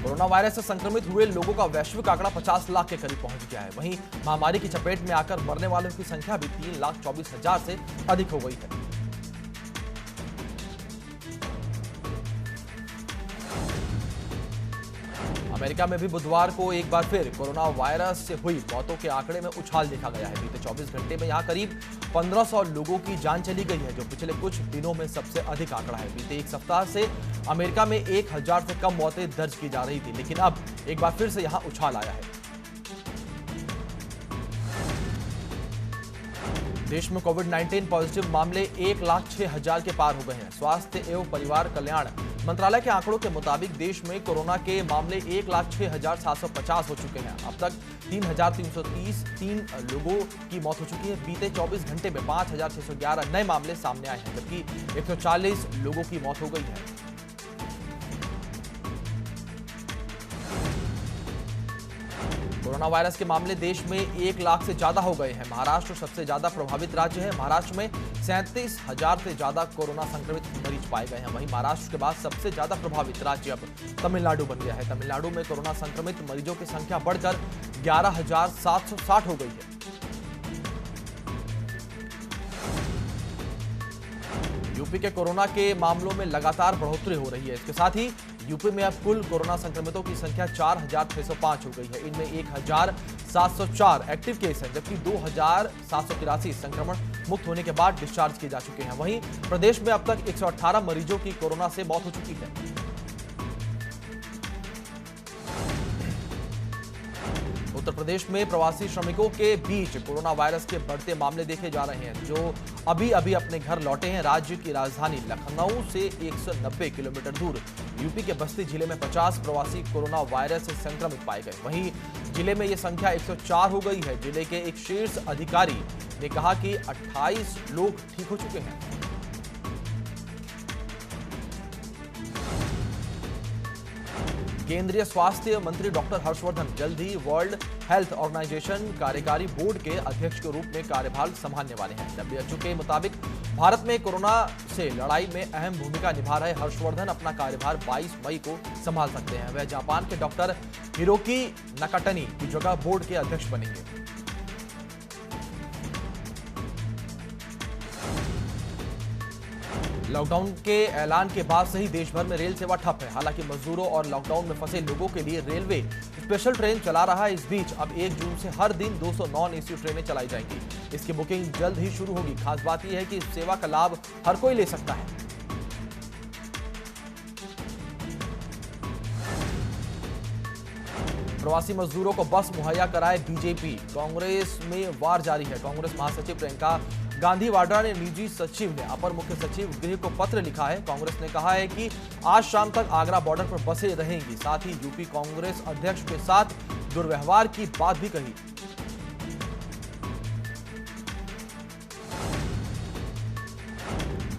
Corona virus से संक्रमित हुए लोगों का वैश्विक आंकड़ा 50 लाख के करीब पहुंच गया है। वहीं महामारी की चपेट में आकर मरने वालों की संख्या भी 3,24,000 से अधिक हो गई है। अमेरिका में भी बुधवार को एक बार फिर कोरोना वायरस से हुई मौतों के आंकड़े में उछाल देखा गया है। बीते 24 घंटे में यहां करीब 1500 लोगों की जान चली गई है, जो पिछले कुछ दिनों में सबसे अधिक आंकड़ा है। बीते एक सप्ताह से अमेरिका में 1000 से कम मौतें दर्ज की जा रही थी, लेकिन अब एक बार फिर से यहां उछाल आया है। देश में कोविड-19 पॉजिटिव मामले 1,06,000 के पार हो गए हैं। स्वास्थ्य एवं परिवार कल्याण मंत्रालय के आंकड़ों के मुताबिक देश में कोरोना के मामले 1,06,750 हो चुके हैं। अब तक 3,333 लोगों की मौत हो चुकी है। बीते 24 घंटे में 5,611 नए मामले सामने आए हैं, जबकि 140 लोगों की मौत हो गई है। कोरोना वायरस के मामले देश में 1 लाख से ज्यादा हो गए हैं। महाराष्ट्र सबसे ज्यादा प्रभावित राज्य है। महाराष्ट्र में 37,000 से ज्यादा कोरोना संक्रमित मरीज पाए गए हैं। वहीं महाराष्ट्र के बाद सबसे ज्यादा प्रभावित राज्य अब तमिलनाडु बन गया है। तमिलनाडु में कोरोना संक्रमित मरीजों की संख्या बढ़कर 11,760 हो गई है। यूपी के कोरोना के मामलों में लगातार बढ़ोतरी हो रही है। इसके साथ ही यूपी में अब कुल कोरोना संक्रमितों की संख्या 4,605 हो गई है। इनमें 1,704 एक्टिव केस हैं, जबकि 2,783 संक्रमण मुक्त होने के बाद डिस्चार्ज किए जा चुके हैं। वहीं प्रदेश में अब तक 118 मरीजों की कोरोना से मौत हो चुकी है। उत्तर प्रदेश में प्रवासी श्रमिकों के बीच कोरोना वायरस के बढ़ते मामले देखे जा रहे हैं, जो अभी अभी अपने घर लौटे हैं। राज्य की राजधानी लखनऊ से 190 किलोमीटर दूर यूपी के बस्ती जिले में 50 प्रवासी कोरोना वायरस से संक्रमित पाए गए। वहीं जिले में यह संख्या 104 हो गई है। जिले के एक शीर्ष अधिकारी ने कहा कि 28 लोग ठीक हो चुके हैं। केंद्रीय स्वास्थ्य मंत्री डॉक्टर हर्षवर्धन जल्द ही वर्ल्ड हेल्थ ऑर्गेनाइजेशन कार्यकारी बोर्ड के अध्यक्ष के रूप में कार्यभार संभालने वाले हैं। WHO के मुताबिक भारत में कोरोना से लड़ाई में अहम भूमिका निभा रहे हर्षवर्धन अपना कार्यभार 22 मई को संभाल सकते हैं। वह जापान के डॉक्टर हिरोकी नाकाटानी की जगह बोर्ड के अध्यक्ष बनेंगे। लॉकडाउन के ऐलान के बाद से ही देश भर में रेल सेवा ठप है। हालांकि मजदूरों और लॉकडाउन में फंसे लोगों के लिए रेलवे स्पेशल ट्रेन चला रहा है। इस बीच अब 1 जून से हर दिन 200 नॉन एसी ट्रेनें चलाई जाएंगी। इसकी बुकिंग जल्द ही शुरू होगी। खास बात यह है कि इस सेवा का लाभ हर कोई ले सकता है। प्रवासी मजदूरों को बस मुहैया कराए बीजेपी। कांग्रेस में वार जारी है। कांग्रेस महासचिव प्रियंका गांधी वाड्रा ने निजी सचिव ने अपर मुख्य सचिव गृह को पत्र लिखा है। कांग्रेस ने कहा है कि आज शाम तक आगरा बॉर्डर पर बसें रहेंगी। साथ ही यूपी कांग्रेस अध्यक्ष के साथ दुर्व्यवहार की बात भी कही।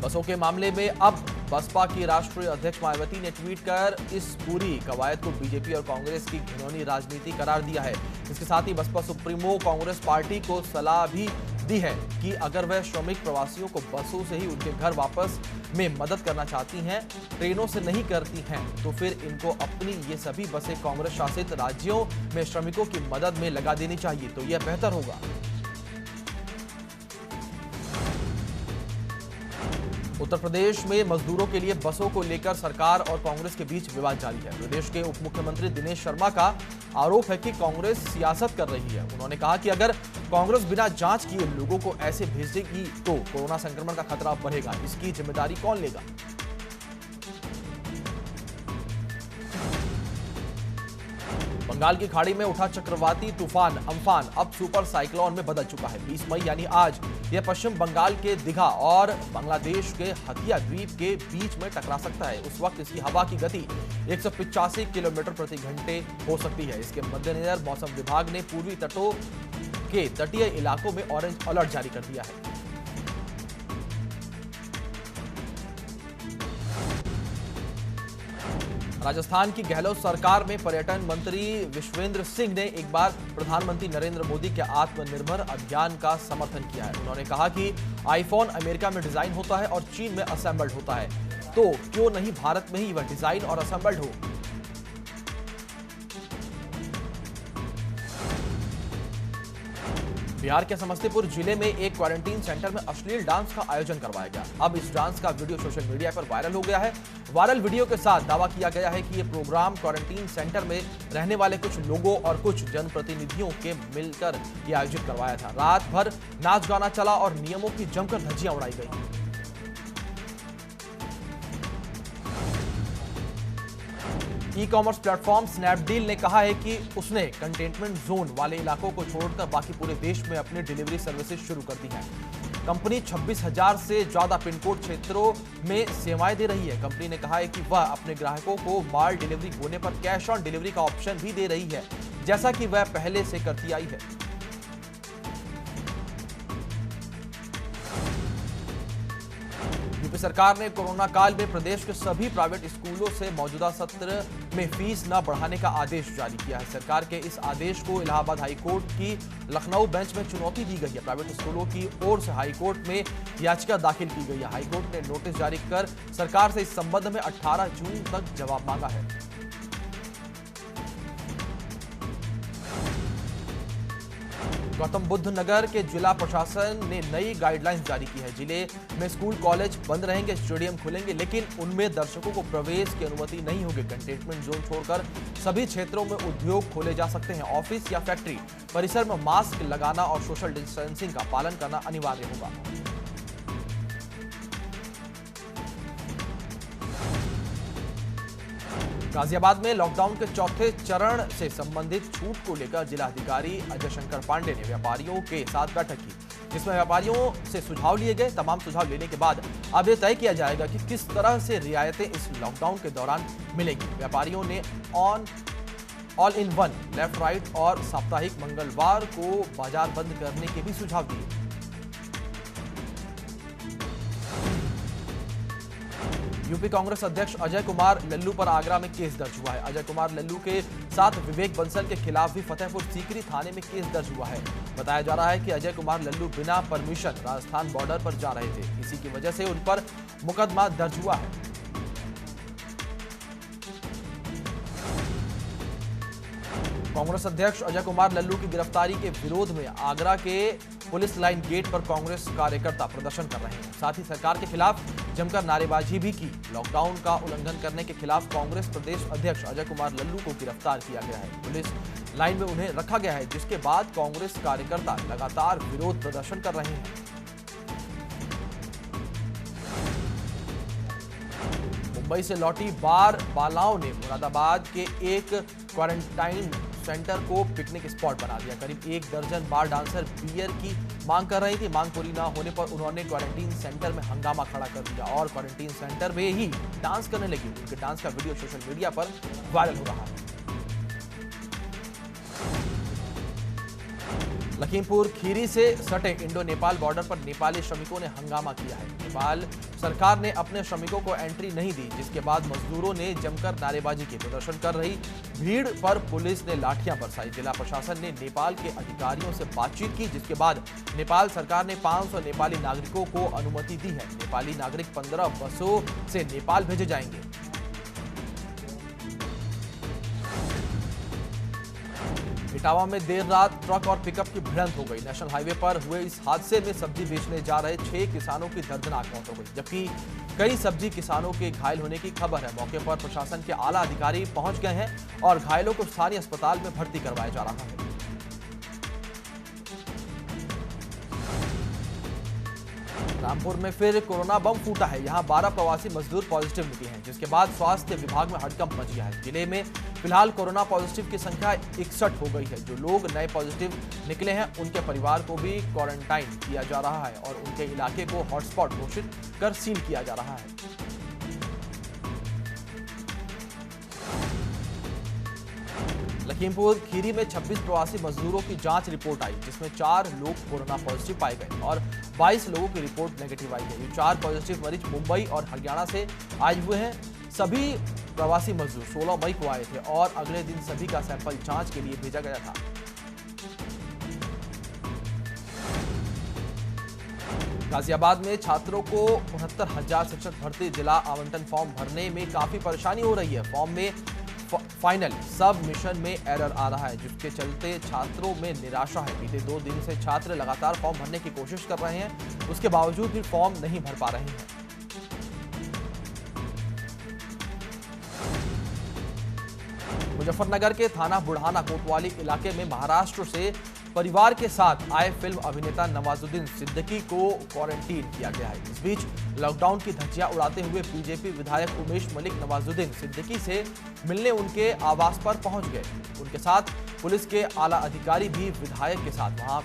बसों के मामले में अब बसपा की राष्ट्रीय अध्यक्ष मायावती ने ट्वीट कर इस पूरी कवायद को बीजेपी और कांग्रेस की घिनौनी राजनीति करार दिया है। इसके साथ ही बसपा सुप्रीमो कांग्रेस पार्टी को सलाह भी दी है कि अगर वह श्रमिक प्रवासियों को बसों से ही उनके घर वापस में मदद करना चाहती हैं, ट्रेनों से नहीं करती हैं, तो फिर इनको अपनी ये सभी बसें कांग्रेस शासित राज्यों में श्रमिकों की मदद में लगा देनी चाहिए, तो यह बेहतर होगा। उत्तर प्रदेश में मजदूरों के लिए बसों को लेकर सरकार और कांग्रेस के बीच विवाद जारी है। प्रदेश के उप मुख्यमंत्री दिनेश शर्मा का आरोप है कि कांग्रेस सियासत कर रही है। उन्होंने कहा कि अगर कांग्रेस बिना जांच किए लोगों को ऐसे भेजेगी तो कोरोना संक्रमण का खतरा बढ़ेगा। इसकी जिम्मेदारी कौन लेगा? बंगाल की खाड़ी में उठा चक्रवाती तूफान अम्फान अब सुपर साइक्लोन में बदल चुका है। 20 मई यानी आज यह पश्चिम बंगाल के दीघा और बांग्लादेश के हथिया द्वीप के बीच में टकरा सकता है। उस वक्त इसकी हवा की गति 185 किलोमीटर प्रति घंटे हो सकती है। इसके मद्देनजर मौसम विभाग ने पूर्वी तटों के तटीय इलाकों में ऑरेंज अलर्ट जारी कर दिया है। राजस्थान की गहलोत सरकार में पर्यटन मंत्री विश्वेंद्र सिंह ने एक बार प्रधानमंत्री नरेंद्र मोदी के आत्मनिर्भर अभियान का समर्थन किया है। उन्होंने कहा कि आईफोन अमेरिका में डिजाइन होता है और चीन में असेंबल्ड होता है, तो क्यों नहीं भारत में ही वह डिजाइन और असेंबल्ड हो। बिहार के समस्तीपुर जिले में एक क्वारंटीन सेंटर में अश्लील डांस का आयोजन करवाया गया। अब इस डांस का वीडियो सोशल मीडिया पर वायरल हो गया है। वायरल वीडियो के साथ दावा किया गया है कि ये प्रोग्राम क्वारंटीन सेंटर में रहने वाले कुछ लोगों और कुछ जनप्रतिनिधियों के मिलकर ये आयोजित करवाया था। रात भर नाच गाना चला और नियमों की जमकर धज्जियां उड़ाई गई। ई कॉमर्स प्लेटफॉर्म स्नैपडील ने कहा है कि उसने कंटेनमेंट जोन वाले इलाकों को छोड़कर बाकी पूरे देश में अपनी डिलीवरी सर्विसेज शुरू कर दी है। कंपनी 26,000 से ज्यादा पिन कोड क्षेत्रों में सेवाएं दे रही है। कंपनी ने कहा है कि वह अपने ग्राहकों को माल डिलीवरी होने पर कैश ऑन डिलीवरी का ऑप्शन भी दे रही है, जैसा कि वह पहले से करती आई है। यूपी सरकार ने कोरोना काल में प्रदेश के सभी प्राइवेट स्कूलों से मौजूदा सत्र में फीस न बढ़ाने का आदेश जारी किया है। सरकार के इस आदेश को इलाहाबाद हाईकोर्ट की लखनऊ बेंच में चुनौती दी गई है। प्राइवेट स्कूलों की ओर से हाईकोर्ट में याचिका दाखिल की गई है। हाईकोर्ट ने नोटिस जारी कर सरकार से इस संबंध में 18 जून तक जवाब मांगा है। गौतम बुद्ध नगर के जिला प्रशासन ने नई गाइडलाइंस जारी की है। जिले में स्कूल कॉलेज बंद रहेंगे, स्टेडियम खुलेंगे, लेकिन उनमें दर्शकों को प्रवेश की अनुमति नहीं होगी। कंटेनमेंट जोन छोड़कर सभी क्षेत्रों में उद्योग खोले जा सकते हैं। ऑफिस या फैक्ट्री परिसर में मास्क लगाना और सोशल डिस्टेंसिंग का पालन करना अनिवार्य होगा। गाजियाबाद में लॉकडाउन के चौथे चरण से संबंधित छूट को लेकर जिलाधिकारी अजय शंकर पांडे ने व्यापारियों के साथ बैठक की, जिसमें व्यापारियों से सुझाव लिए गए। तमाम सुझाव लेने के बाद अब यह तय किया जाएगा कि किस तरह से रियायतें इस लॉकडाउन के दौरान मिलेगी। व्यापारियों ने all in one, left right और साप्ताहिक मंगलवार को बाजार बंद करने के भी सुझाव दिए। यूपी कांग्रेस अध्यक्ष अजय कुमार लल्लू पर आगरा में केस दर्ज हुआ है। अजय कुमार लल्लू के साथ विवेक बंसल के खिलाफ भी फतेहपुर सीकरी थाने में केस दर्ज हुआ है। बताया जा रहा है कि अजय कुमार लल्लू बिना परमिशन राजस्थान बॉर्डर पर जा रहे थे, इसी की वजह से उन पर मुकदमा दर्ज हुआ है। कांग्रेस अध्यक्ष अजय कुमार लल्लू की गिरफ्तारी के विरोध में आगरा के पुलिस लाइन गेट पर कांग्रेस कार्यकर्ता प्रदर्शन कर रहे हैं। साथ ही सरकार के खिलाफ जमकर नारेबाजी भी की। लॉकडाउन का उल्लंघन करने के खिलाफ कांग्रेस प्रदेश अध्यक्ष अजय कुमार लल्लू को गिरफ्तार किया गया है। पुलिस लाइन में उन्हें रखा गया है, जिसके बाद कांग्रेस कार्यकर्ता लगातार विरोध प्रदर्शन कर रहे हैं। मुंबई से लौटी बालाओं ने मुरादाबाद के एक क्वारंटाइन सेंटर को पिकनिक स्पॉट बना दिया। करीब 1 दर्जन बार डांसर बियर की मांग कर रही थी। मांग पूरी न होने पर उन्होंने क्वारंटीन सेंटर में हंगामा खड़ा कर दिया और क्वारंटीन सेंटर में ही डांस करने लगी। उनके डांस का वीडियो सोशल मीडिया पर वायरल हो रहा है। लखीमपुर खीरी से सटे इंडो नेपाल बॉर्डर पर नेपाली श्रमिकों ने हंगामा किया है। नेपाल सरकार ने अपने श्रमिकों को एंट्री नहीं दी, जिसके बाद मजदूरों ने जमकर नारेबाजी की। प्रदर्शन कर रही भीड़ पर पुलिस ने लाठियां बरसाई। जिला प्रशासन ने नेपाल के अधिकारियों से बातचीत की, जिसके बाद नेपाल सरकार ने 500 नेपाली नागरिकों को अनुमति दी है। नेपाली नागरिक 15 बसों से नेपाल भेजे जाएंगे। इटावा में देर रात ट्रक और पिकअप की भिड़ंत हो गई। नेशनल हाईवे पर हुए इस हादसे में सब्जी बेचने जा रहे 6 किसानों की दर्दनाक मौत हो गई, जबकि कई सब्जी किसानों के घायल होने की खबर है। मौके पर प्रशासन के आला अधिकारी पहुंच गए हैं और घायलों को स्थानीय अस्पताल में भर्ती करवाया जा रहा है। रामपुर में फिर कोरोना बम फूटा है। यहां 12 प्रवासी मजदूर पॉजिटिव निकले हैं, जिसके बाद स्वास्थ्य विभाग में हड़कंप मच गया है। जिले में फिलहाल कोरोना पॉजिटिव की संख्या 61 हो गई है। जो लोग नए पॉजिटिव निकले हैं, उनके परिवार को भी क्वारंटाइन किया जा रहा है और उनके इलाके को हॉटस्पॉट घोषित कर सील किया जा रहा है। लखीमपुर खीरी में 26 प्रवासी मजदूरों की जांच रिपोर्ट आई, जिसमें 4 लोग कोरोना पॉजिटिव पाए गए और 22 लोगों की रिपोर्ट नेगेटिव आई है। ये 4 पॉजिटिव मरीज मुंबई और हरियाणा से आए हुए हैं। सभी प्रवासी मजदूर 16 मई को आए थे और अगले दिन सभी का सैंपल जांच के लिए भेजा गया था। गाजियाबाद में छात्रों को 69,000 शिक्षक भर्ती जिला आवंटन फॉर्म भरने में काफी परेशानी हो रही है। फॉर्म में फाइनल सब मिशन में एरर आ रहा है, जिसके चलते छात्रों में निराशा है। बीते 2 दिन से छात्र लगातार फॉर्म भरने की कोशिश कर रहे हैं, उसके बावजूद भी फॉर्म नहीं भर पा रहे हैं। मुजफ्फरनगर के थाना बुढ़ाना कोतवाली इलाके में महाराष्ट्र से परिवार के साथ आए फिल्म अभिनेता नवाजुद्दीन सिद्दीकी को क्वारंटीन किया गया है। इस बीच लॉकडाउन की धज्जियां उड़ाते हुए बीजेपी विधायक उमेश मलिक नवाजुद्दीन सिद्दीकी से मिलने उनके आवास पर पहुंच गए। उनके साथ पुलिस के आला अधिकारी भी विधायक के साथ वहां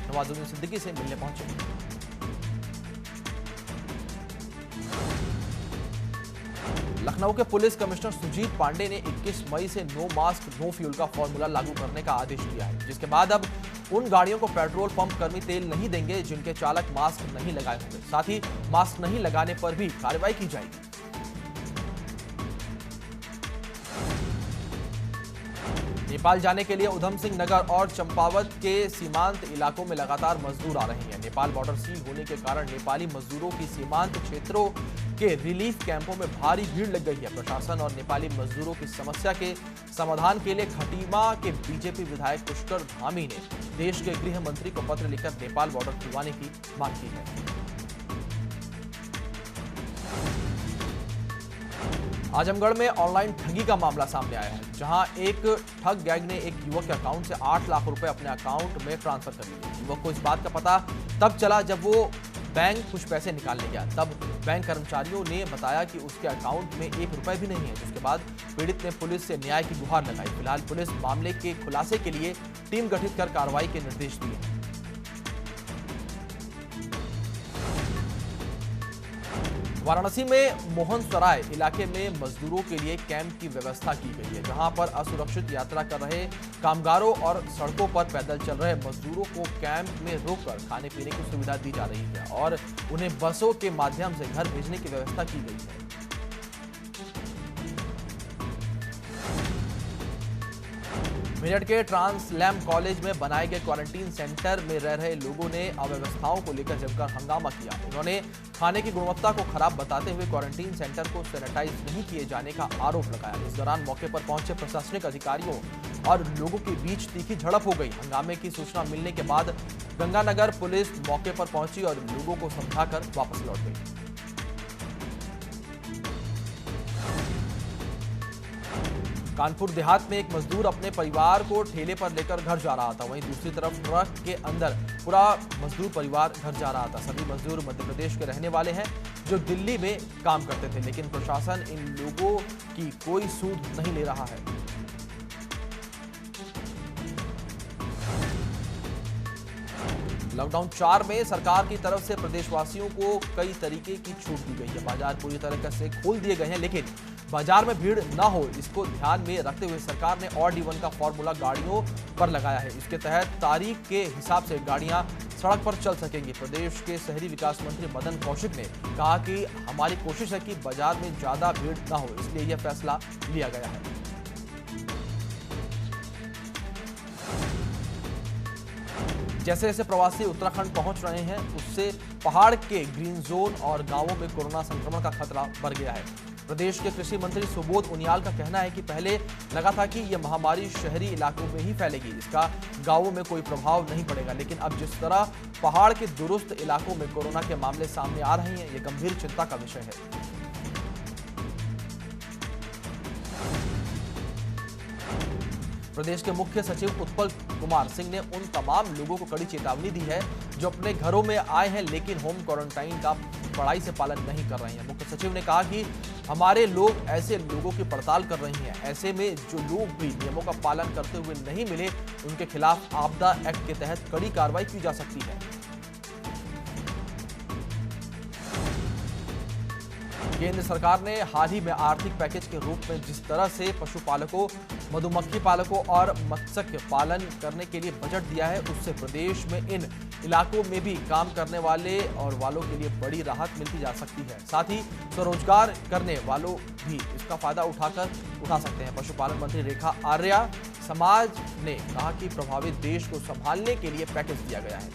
नवाजुद्दीन सिद्दीकी से मिलने पहुंचे। लखनऊ के पुलिस कमिश्नर सुजीत पांडे ने 21 मई से नो मास्क नो फ्यूल का फॉर्मूला लागू करने का आदेश दिया है, जिसके बाद अब उन गाड़ियों को पेट्रोल पंप कर्मी तेल नहीं देंगे जिनके चालक मास्क नहीं लगाए होंगे। साथ ही मास्क नहीं लगाने पर भी कार्रवाई की जाएगी। नेपाल जाने के लिए उधम सिंह नगर और चंपावत के सीमांत इलाकों में लगातार मजदूर आ रहे हैं। नेपाल बॉर्डर सील होने के कारण नेपाली मजदूरों की सीमांत क्षेत्रों के रिलीफ कैंपों में भारी भीड़ लग गई है। प्रशासन और नेपाली मजदूरों की समस्या के समाधान के लिए खटीमा के बीजेपी विधायक पुष्कर धामी ने देश के गृह मंत्री को पत्र लिखकर नेपाल बॉर्डर खुलवाने की मांग की है। आजमगढ़ में ऑनलाइन ठगी का मामला सामने आया है, जहां एक ठग गैंग ने एक युवक के अकाउंट से 8 लाख रुपए अपने अकाउंट में ट्रांसफर कर लिए। युवक को इस बात का पता तब चला जब वो बैंक कुछ पैसे निकालने गया। तब बैंक कर्मचारियों ने बताया कि उसके अकाउंट में 1 रुपए भी नहीं है, जिसके बाद पीड़ित ने पुलिस से न्याय की गुहार लगाई। फिलहाल पुलिस मामले के खुलासे के लिए टीम गठित कर कार्रवाई के निर्देश दिए। वाराणसी में मोहनसराय इलाके में मजदूरों के लिए कैंप की व्यवस्था की गई है, जहां पर असुरक्षित यात्रा कर रहे कामगारों और सड़कों पर पैदल चल रहे मजदूरों को कैंप में रोककर खाने पीने की सुविधा दी जा रही है और उन्हें बसों के माध्यम से घर भेजने की व्यवस्था की गई है। मेरठ के ट्रांसलैम कॉलेज में बनाए गए क्वारंटीन सेंटर में रह रहे लोगों ने अव्यवस्थाओं को लेकर जमकर हंगामा किया। उन्होंने खाने की गुणवत्ता को खराब बताते हुए क्वारंटीन सेंटर को सैनिटाइज नहीं किए जाने का आरोप लगाया। इस दौरान मौके पर पहुंचे प्रशासनिक अधिकारियों और लोगों के बीच तीखी झड़प हो गई। हंगामे की सूचना मिलने के बाद गंगानगर पुलिस मौके पर पहुंची और लोगों को समझाकर वापस लौट गई। कानपुर देहात में एक मजदूर अपने परिवार को ठेले पर लेकर घर जा रहा था, वहीं दूसरी तरफ ट्रक के अंदर पूरा मजदूर परिवार घर जा रहा था। सभी मजदूर मध्य प्रदेश के रहने वाले हैं जो दिल्ली में काम करते थे, लेकिन प्रशासन इन लोगों की कोई सूद नहीं ले रहा है। लॉकडाउन 4 में सरकार की तरफ से प्रदेशवासियों को कई तरीके की छूट दी गई है। बाजार पूरी तरह से खोल दिए गए हैं, लेकिन बाजार में भीड़ ना हो इसको ध्यान में रखते हुए सरकार ने ऑड इवन का फॉर्मूला गाड़ियों पर लगाया है। इसके तहत तारीख के हिसाब से गाड़ियां सड़क पर चल सकेंगी। प्रदेश के शहरी विकास मंत्री मदन कौशिक ने कहा कि हमारी कोशिश है कि बाजार में ज्यादा भीड़ ना हो, इसलिए यह फैसला लिया गया है। जैसे जैसे प्रवासी उत्तराखंड पहुंच रहे हैं, उससे पहाड़ के ग्रीन जोन और गांवों में कोरोना संक्रमण का खतरा बढ़ गया है। प्रदेश के कृषि मंत्री सुबोध उनियाल का कहना है कि पहले लगा था कि यह महामारी शहरी इलाकों में ही फैलेगी, इसका गांवों में कोई प्रभाव नहीं पड़ेगा, लेकिन अब जिस तरह पहाड़ के दूरस्थ इलाकों में कोरोना के मामले सामने आ रहे हैं, यह गंभीर चिंता का विषय है। प्रदेश के मुख्य सचिव उत्पल कुमार सिंह ने उन तमाम लोगों को कड़ी चेतावनी दी है जो अपने घरों में आए हैं लेकिन होम क्वारंटाइन का कड़ाई से पालन नहीं कर रहे हैं। मुख्य सचिव ने कहा कि हमारे लोग ऐसे लोगों की पड़ताल कर रहे हैं, ऐसे में जो लोग भी नियमों का पालन करते हुए नहीं मिले उनके खिलाफ आपदा एक्ट के तहत कड़ी कार्रवाई की जा सकती है। केंद्र सरकार ने हाल ही में आर्थिक पैकेज के रूप में जिस तरह से पशुपालकों, मधुमक्खी पालकों और मत्स्य पालन करने के लिए बजट दिया है, उससे प्रदेश में इन इलाकों में भी काम करने वाले और वालों के लिए बड़ी राहत मिलती जा सकती है। साथ ही स्वरोजगार करने वालों भी इसका फायदा उठा सकते हैं। पशुपालन मंत्री रेखा आर्या समाज ने कहा कि प्रभावित देश को संभालने के लिए पैकेज दिया गया है।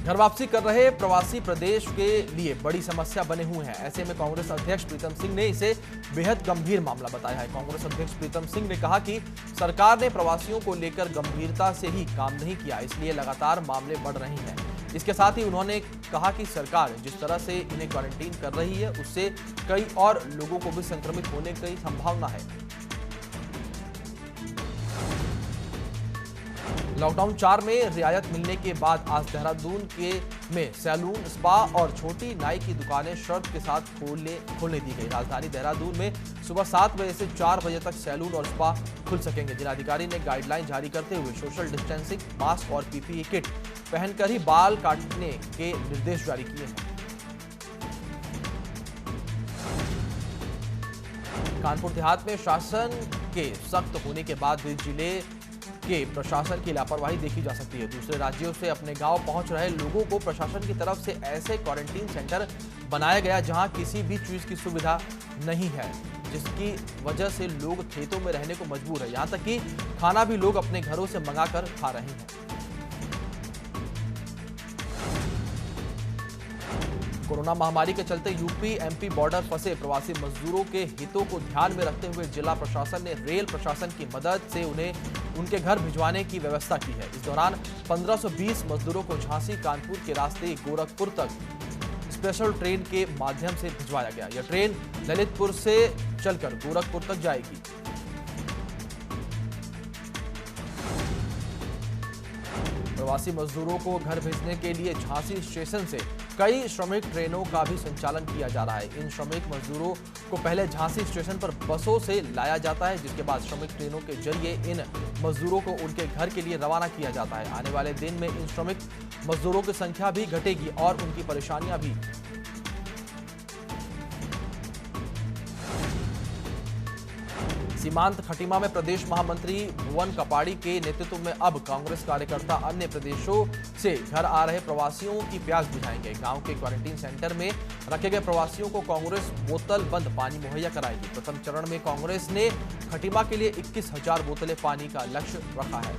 घर वापसी कर रहे प्रवासी प्रदेश के लिए बड़ी समस्या बने हुए हैं। ऐसे में कांग्रेस अध्यक्ष प्रीतम सिंह ने इसे बेहद गंभीर मामला बताया है। कांग्रेस अध्यक्ष प्रीतम सिंह ने कहा कि सरकार ने प्रवासियों को लेकर गंभीरता से ही काम नहीं किया, इसलिए लगातार मामले बढ़ रहे हैं। इसके साथ ही उन्होंने कहा कि सरकार जिस तरह से इन्हें क्वारंटीन कर रही है, उससे कई और लोगों को भी संक्रमित होने की संभावना है। लॉकडाउन 4 में रियायत मिलने के बाद आज देहरादून में सैलून, स्पा और छोटी नाई की दुकानें शर्त के साथ खोलने दी गई। राजधानी देहरादून में सुबह 7 बजे से 4 बजे तक सैलून और स्पा खुल सकेंगे। जिलाधिकारी ने गाइडलाइन जारी करते हुए सोशल डिस्टेंसिंग, मास्क और पीपीई किट पहनकर ही बाल काटने के निर्देश जारी किए हैं। कानपुर देहात में शासन के सख्त होने के बाद भी जिले के प्रशासन की लापरवाही देखी जा सकती है। दूसरे राज्यों से अपने गांव पहुंच रहे लोगों को प्रशासन की तरफ से ऐसे क्वारंटीन सेंटर बनाया गया जहां किसी भी चीज की सुविधा नहीं है, जिसकी वजह से लोग खेतों में रहने को मजबूर है। यहां तक कि खाना भी लोग अपने घरों से मंगाकर खा रहे हैं। कोरोना महामारी के चलते यूपी एमपी बॉर्डर फंसे प्रवासी मजदूरों के हितों को ध्यान में रखते हुए जिला प्रशासन ने रेल प्रशासन की मदद से उन्हें उनके घर भिजवाने की व्यवस्था की है। इस दौरान 1520 मजदूरों को झांसी कानपुर के रास्ते गोरखपुर तक स्पेशल ट्रेन के माध्यम से भिजवाया गया। यह ट्रेन ललितपुर से चलकर गोरखपुर तक जाएगी। प्रवासी मजदूरों को घर भेजने के लिए झांसी स्टेशन से कई श्रमिक ट्रेनों का भी संचालन किया जा रहा है। इन श्रमिक मजदूरों को पहले झांसी स्टेशन पर बसों से लाया जाता है, जिसके बाद श्रमिक ट्रेनों के जरिए इन मजदूरों को उनके घर के लिए रवाना किया जाता है। आने वाले दिन में इन श्रमिक मजदूरों की संख्या भी घटेगी और उनकी परेशानियां भी। सीमांत खटीमा में प्रदेश महामंत्री भुवन कपाड़ी के नेतृत्व में अब कांग्रेस कार्यकर्ता अन्य प्रदेशों से घर आ रहे प्रवासियों की प्यास बुझाएंगे। गांव के क्वारंटीन सेंटर में रखे गए प्रवासियों को कांग्रेस बोतल बंद पानी मुहैया कराएगी। प्रथम चरण में कांग्रेस ने खटीमा के लिए 21,000 बोतलें पानी का लक्ष्य रखा है।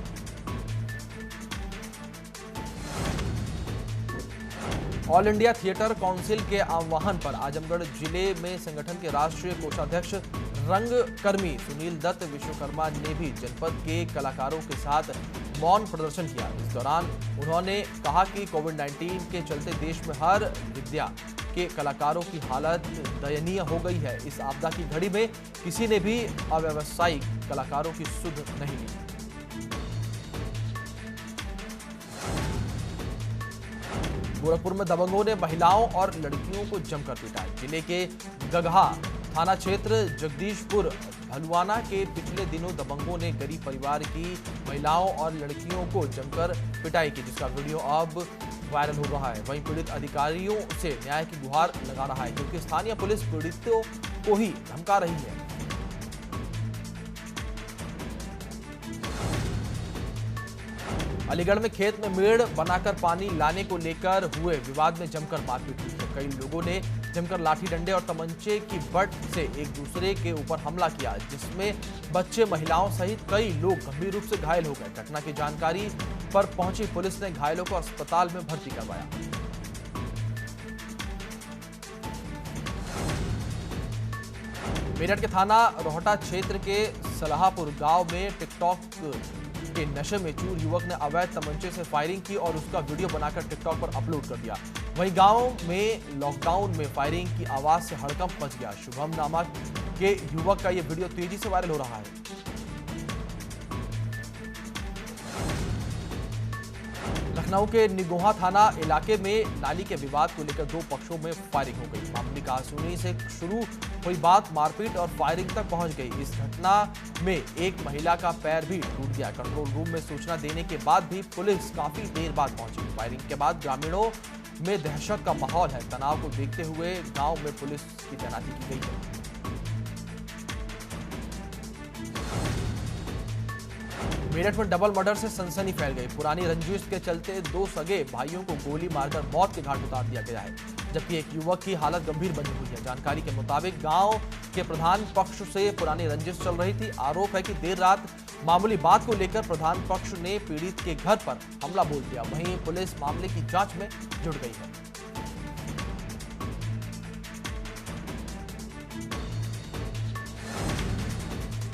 ऑल इंडिया थिएटर काउंसिल के आह्वान पर आजमगढ़ जिले में संगठन के राष्ट्रीय कोषाध्यक्ष रंगकर्मी सुनील दत्त विश्वकर्मा ने भी जनपद के कलाकारों के साथ मौन प्रदर्शन किया। इस दौरान उन्होंने कहा कि कोविड-19 के चलते देश में हर विद्या के कलाकारों की हालत दयनीय हो गई है। इस आपदा की घड़ी में किसी ने भी अव्यवसायिक कलाकारों की सुध नहीं ली। गोरखपुर में दबंगों ने महिलाओं और लड़कियों को जमकर पीटा। जिले के गगहा थाना क्षेत्र जगदीशपुर भलुआना के पिछले दिनों दबंगों ने गरीब परिवार की महिलाओं और लड़कियों को जमकर पिटाई की, जिसका वीडियो अब वायरल हो रहा है। वहीं पीड़ित अधिकारियों से न्याय की गुहार लगा रहा है, क्योंकि स्थानीय पुलिस पीड़ितों को ही धमका रही है। अलीगढ़ में खेत में मेड़ बनाकर पानी लाने को लेकर हुए विवाद में जमकर मारपीट हुई है। कई लोगों ने जमकर लाठी डंडे और तमंचे की बट से एक दूसरे के ऊपर हमला किया, जिसमें बच्चे, महिलाओं सहित कई लोग गंभीर रूप से घायल हो गए। घटना की जानकारी पर पहुंची पुलिस ने घायलों को अस्पताल में भर्ती करवाया। मेरठ के थाना रोहटा क्षेत्र के सलाहपुर गांव में टिकटॉक के नशे में चूर युवक ने अवैध तमंचे से फायरिंग की और उसका वीडियो बनाकर टिकटॉक पर अपलोड कर दिया। वहीं गांव में लॉकडाउन में फायरिंग की आवाज से हड़कंप मच गया। शुभम नामक के युवक का यह वीडियो तेजी से वायरल हो रहा है। लखनऊ के निगोहा थाना इलाके में नाली के विवाद को लेकर दो पक्षों में फायरिंग हो गई। मामूली कहासुनी से शुरू हुई बात मारपीट और फायरिंग तक पहुंच गई। इस घटना में एक महिला का पैर भी टूट गया। कंट्रोल रूम में सूचना देने के बाद भी पुलिस काफी देर बाद पहुंची। फायरिंग के बाद ग्रामीणों में दहशत का माहौल है। तनाव को देखते हुए गांव में पुलिस की तैनाती की गई है। मेरठ में डबल मर्डर से सनसनी फैल गई। पुरानी रंजिश के चलते दो सगे भाइयों को गोली मारकर मौत के घाट उतार दिया गया है, जबकि एक युवक की हालत गंभीर बनी हुई है। जानकारी के मुताबिक गांव के प्रधान पक्ष से पुरानी रंजिश चल रही थी। आरोप है कि देर रात मामूली बात को लेकर प्रधान पक्ष ने पीड़ित के घर पर हमला बोल दिया। वहीं पुलिस मामले की जांच में जुट गई है।